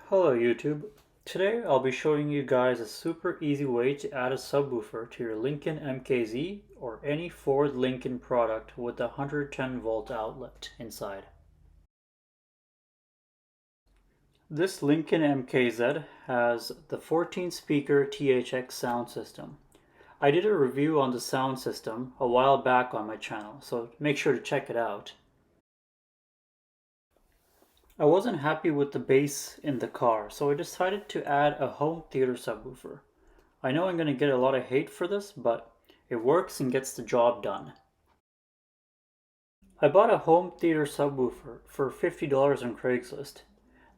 Hello YouTube. Today I'll be showing you guys a super easy way to add a subwoofer to your Lincoln MKZ or any Ford Lincoln product with a 110 volt outlet inside. This Lincoln MKZ has the 14 speaker THX sound system. I did a review on the sound system a while back on my channel, so make sure to check it out. I wasn't happy with the bass in the car, so I decided to add a home theater subwoofer. I know I'm going to get a lot of hate for this, but it works and gets the job done. I bought a home theater subwoofer for $50 on Craigslist.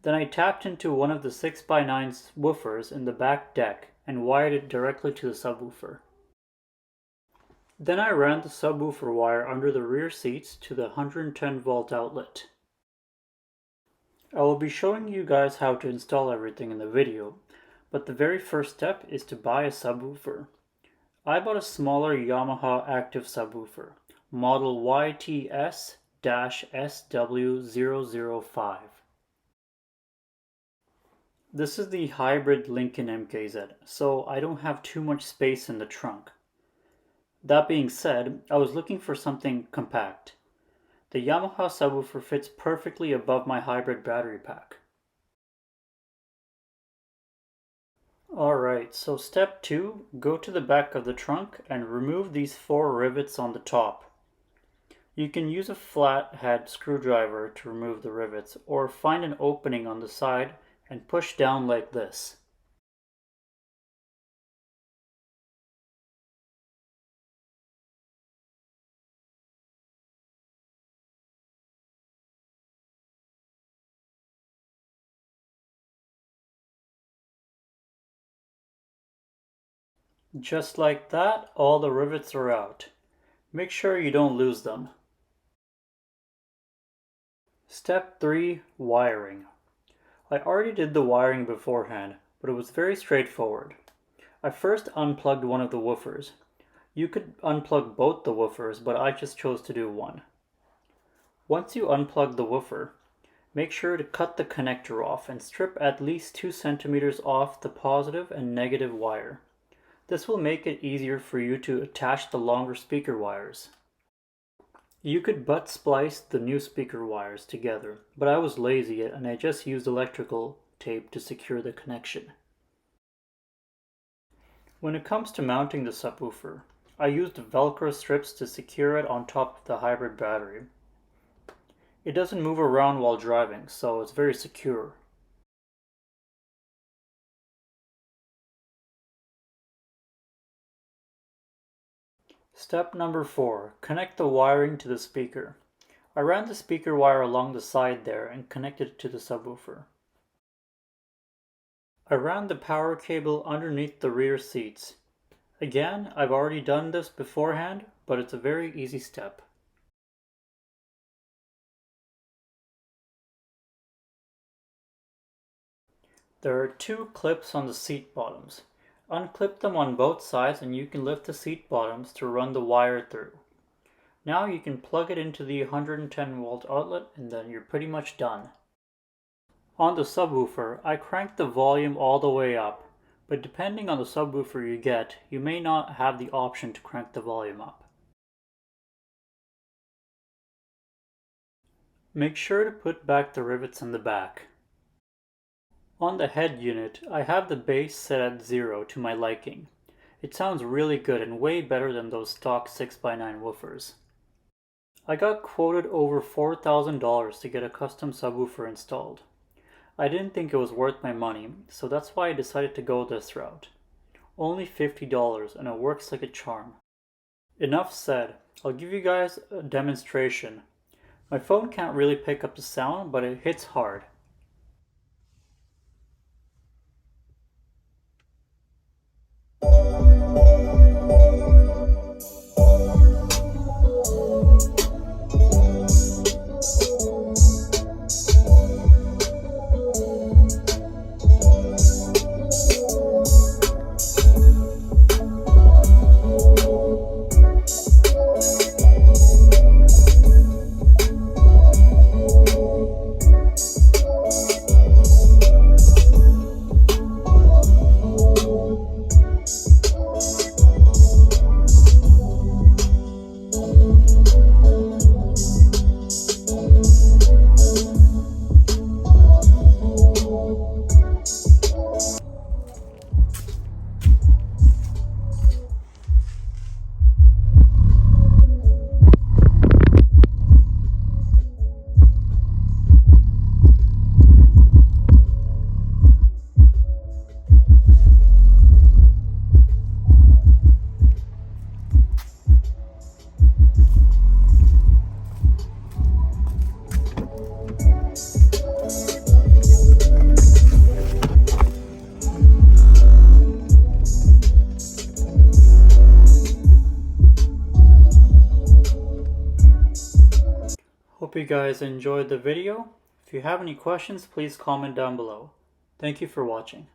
Then I tapped into one of the 6x9 woofers in the back deck and wired it directly to the subwoofer. Then I ran the subwoofer wire under the rear seats to the 110 volt outlet. I will be showing you guys how to install everything in the video, but the very first step is to buy a subwoofer. I bought a smaller Yamaha active subwoofer, model YTS-SW005. This is the hybrid Lincoln MKZ, so I don't have too much space in the trunk. That being said, I was looking for something compact. The Yamaha subwoofer fits perfectly above my hybrid battery pack. Alright, so step 2, go to the back of the trunk and remove these 4 rivets on the top. You can use a flathead screwdriver to remove the rivets, or find an opening on the side and push down like this. Just like that, all the rivets are out. Make sure you don't lose them. Step 3, wiring. I already did the wiring beforehand, but it was very straightforward. I first unplugged one of the woofers. You could unplug both the woofers, but I just chose to do one. Once you unplug the woofer, make sure to cut the connector off and strip at least 2 centimeters off the positive and negative wire. This will make it easier for you to attach the longer speaker wires. You could butt splice the new speaker wires together, but I was lazy and I just used electrical tape to secure the connection. When it comes to mounting the subwoofer, I used Velcro strips to secure it on top of the hybrid battery. It doesn't move around while driving, so it's very secure. Step number 4, connect the wiring to the speaker. I ran the speaker wire along the side there and connected it to the subwoofer. I ran the power cable underneath the rear seats. Again, I've already done this beforehand, but it's a very easy step. There are 2 clips on the seat bottoms. Unclip them on both sides and you can lift the seat bottoms to run the wire through. Now you can plug it into the 110 volt outlet and then you're pretty much done. On the subwoofer, I cranked the volume all the way up, but depending on the subwoofer you get, you may not have the option to crank the volume up. Make sure to put back the rivets in the back. On the head unit, I have the bass set at 0 to my liking. It sounds really good and way better than those stock 6x9 woofers. I got quoted over $4,000 to get a custom subwoofer installed. I didn't think it was worth my money, so that's why I decided to go this route. Only $50 and it works like a charm. Enough said, I'll give you guys a demonstration. My phone can't really pick up the sound, but it hits hard. Hope you guys enjoyed the video. If you have any questions, please comment down below. Thank you for watching.